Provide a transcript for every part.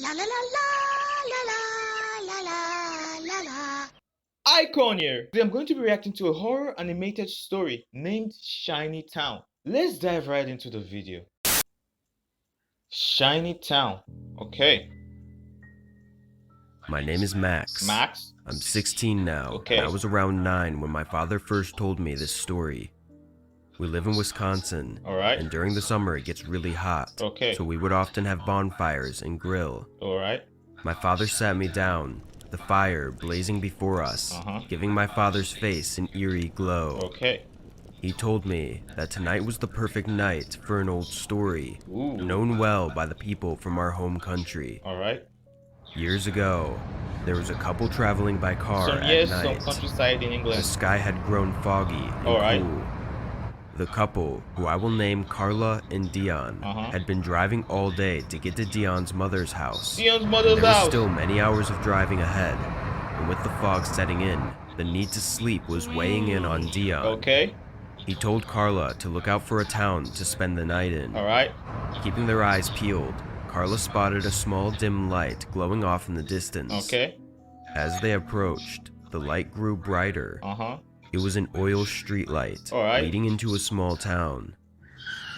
La la la la la la la la la. Icon here! Today I'm going to be reacting to a horror animated story named Shiny Town. Let's dive right into the video. Shiny Town. Okay. My name is Max. Max? I'm 16 now, Okay. and I was around 9 when my father first told me this story. We live in Wisconsin, Alright. and during the summer it gets really hot, Okay. so we would often have bonfires and grill. Alright. My father sat me down, the fire blazing before us, giving my father's face an eerie glow. Okay. He told me that tonight was the perfect night for an old story, Ooh. known well by the people from our home country. Alright. Years ago, there was a couple traveling by car Some at night. countryside in The England. sky had grown foggy and Alright. cool. The couple, who I will name Carla and Dion, had been driving all day to get to Dion's mother's house. Dion's mother's There was house. still many hours of driving ahead, and with the fog setting in, the need to sleep was weighing in on Dion. Okay. He told Carla to look out for a town to spend the night in. Alright. Keeping their eyes peeled, Carla spotted a small dim light glowing off in the distance. Okay. As they approached, the light grew brighter. It was an oil street light Alright. leading into a small town.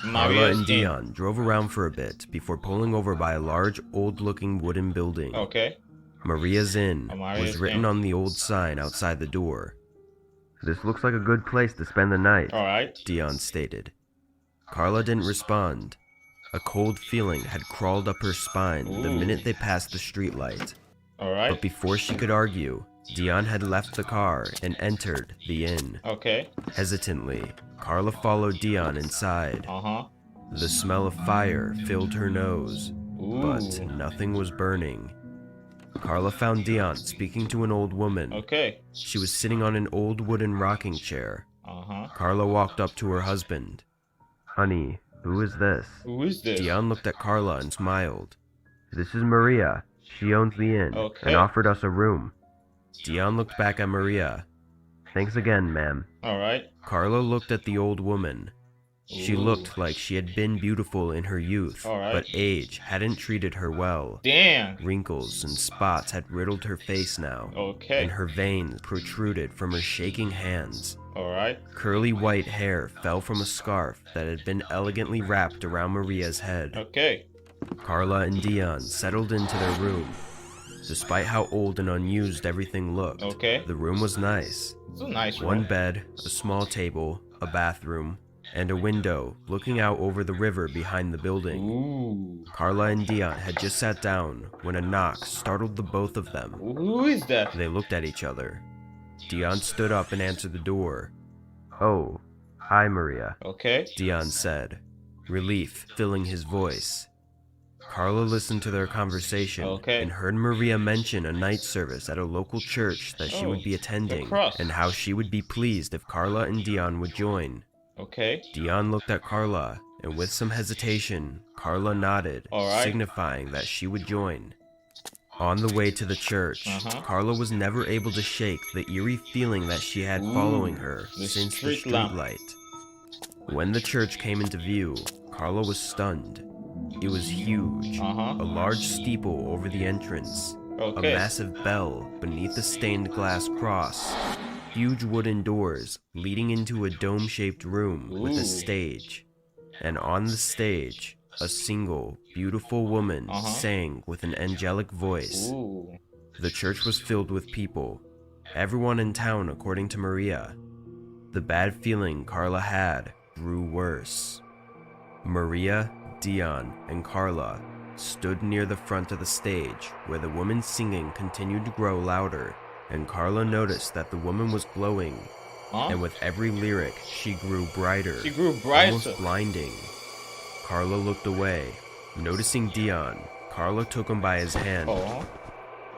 Carla Maria's and Dion drove around for a bit before pulling over by a large, old-looking wooden building. Okay. Maria's Inn Maria's was written Inn. on the old sign outside the door. "This looks like a good place to spend the night," Alright. Dion stated. Carla didn't respond. A cold feeling had crawled up her spine the Ooh. minute they passed the streetlight. But Alright. before she could argue, Dion had left the car and entered the inn. Okay. Hesitantly, Carla followed Dion inside. The smell of fire filled her nose, but Ooh. nothing was burning. Carla found Dion speaking to an old woman. Okay. She was sitting on an old wooden rocking chair. Carla walked up to her husband. "Honey, who is this?" Who is this? Dion looked at Carla and smiled. "This is Maria. She owns the inn Okay. and offered us a room." Dion looked back at Maria. "Thanks again, ma'am." Alright. Carla looked at the old woman. She Ooh. looked like she had been beautiful in her youth, Alright. but age hadn't treated her well. Damn. Wrinkles and spots had riddled her face now, Okay. and her veins protruded from her shaking hands. Alright. Curly white hair fell from a scarf that had been elegantly wrapped around Maria's head. Okay. Carla and Dion settled into their room. Despite how old and unused everything looked, Okay. the room was nice. It's a nice One room. bed, a small table, a bathroom, and a window looking out over the river behind the building. Ooh. Carla and Dion had just sat down when a knock startled the both of them. Who is that? They looked at each other. Dion stood up and answered the door. "Oh, hi Maria," Okay. Dion said, relief filling his voice. Carla listened to their conversation Okay. and heard Maria mention a night service at a local church that she would be attending, cross. and how she would be pleased if Carla and Dion would join. Okay. Dion looked at Carla, and with some hesitation, Carla nodded, Alright. signifying that she would join. On the way to the church, Carla was never able to shake the eerie feeling that she had following her the since street the lamp. streetlight. When the church came into view, Carla was stunned. It was huge, a large steeple over the entrance, Okay. a massive bell beneath a stained glass cross, huge wooden doors leading into a dome-shaped room with Ooh. a stage, and on the stage, a single, beautiful woman sang with an angelic voice. Ooh. The church was filled with people, everyone in town according to Maria. The bad feeling Carla had grew worse. Maria, Dion, and Carla stood near the front of the stage where the woman's singing continued to grow louder, and Carla noticed that the woman was glowing, and with every lyric she grew brighter, She grew brighter. almost blinding. Carla looked away. Noticing Dion, Carla took him by his hand. Oh.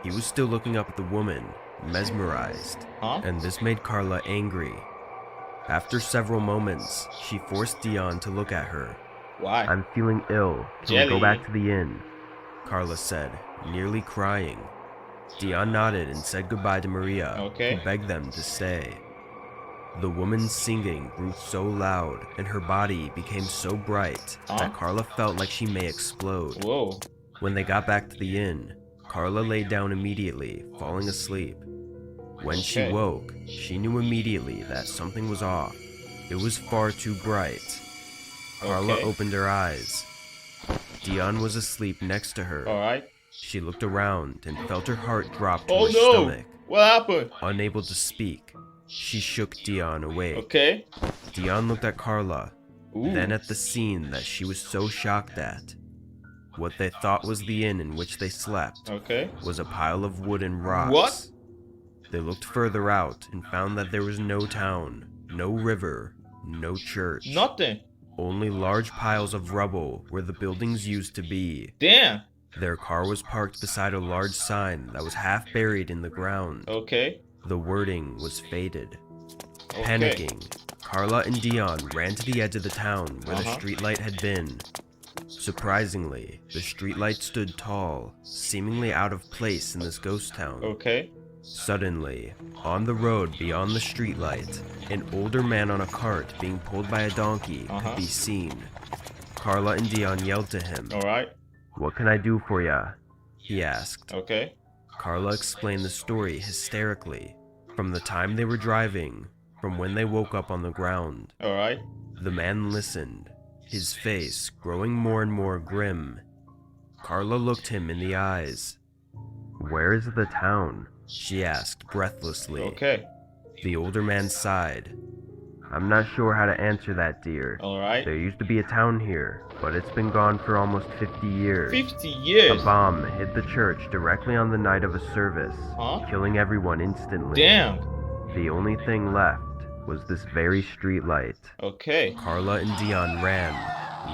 He was still looking up at the woman, mesmerized, and this made Carla angry. After several moments, she forced Dion to look at her. Why? "I'm feeling ill. Can we Jelly. go back to the inn?" Carla said, nearly crying. Dion nodded and said goodbye to Maria, Okay. who begged them to stay. The woman's singing grew so loud and her body became so bright that Carla felt like she may explode. Whoa. When they got back to the inn, Carla laid down immediately, falling asleep. When she Okay. woke, she knew immediately that something was off. It was far too bright. Carla Okay. opened her eyes. Dion was asleep next to her. Alright. She looked around and felt her heart drop to Oh her no! stomach. What happened? Unable to speak, she shook Dion awake. Okay. Dion looked at Carla, Ooh. then at the scene that she was so shocked at. What they thought was the inn in which they slept Okay. was a pile of wood and rocks. What? They looked further out and found that there was no town, no river, no church. Nothing. Only large piles of rubble where the buildings used to be. Damn. Their car was parked beside a large sign that was half buried in the ground. Okay. The wording was faded. Okay. Panicking, Carla and Dion ran to the edge of the town where the Uh-huh. streetlight had been. Surprisingly, the streetlight stood tall, seemingly out of place in this ghost town. Okay. Suddenly, on the road beyond the streetlight, an older man on a cart being pulled by a donkey Uh-huh. could be seen. Carla and Dion yelled to him. Alright. "What can I do for ya?" he asked. Okay. Carla explained the story hysterically, from the time they were driving, from when they woke up on the ground. Alright. The man listened, his face growing more and more grim. Carla looked him in the eyes. "Where is the town?" she asked breathlessly. Okay. The older man sighed. "I'm not sure how to answer that, dear. Alright. There used to be a town here, but it's been gone for almost 50 years. 50 A years. bomb hit the church directly on the night of a service, Huh? killing everyone instantly. Damn. The only thing left was this very streetlight." Okay. Carla and Dion ran,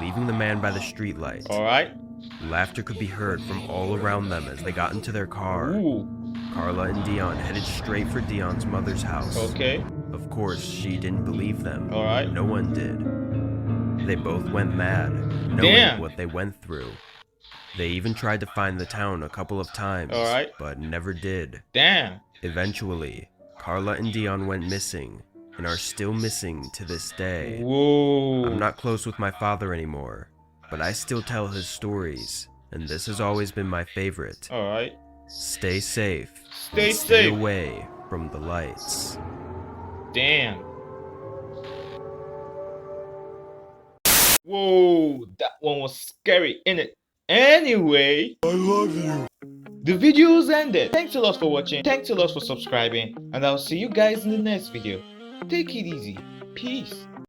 leaving the man by the streetlight. Alright. Laughter could be heard from all around them as they got into their car. Ooh. Carla and Dion headed straight for Dion's mother's house. Okay. Of course, she didn't believe them. Alright. No one did. They both went mad, knowing Damn. what they went through. They even tried to find the town a couple of times, Alright. but never did. Damn. Eventually, Carla and Dion went missing, and are still missing to this day. Whoa. I'm not close with my father anymore, but I still tell his stories, and this has always been my favorite. Alright. Stay safe. Stay and stay safe. away from the lights. Damn. Whoa, that one was scary, innit? Anyway, I love you. The video's ended. Thanks a lot for watching. Thanks a lot for subscribing. And I'll see you guys in the next video. Take it easy. Peace.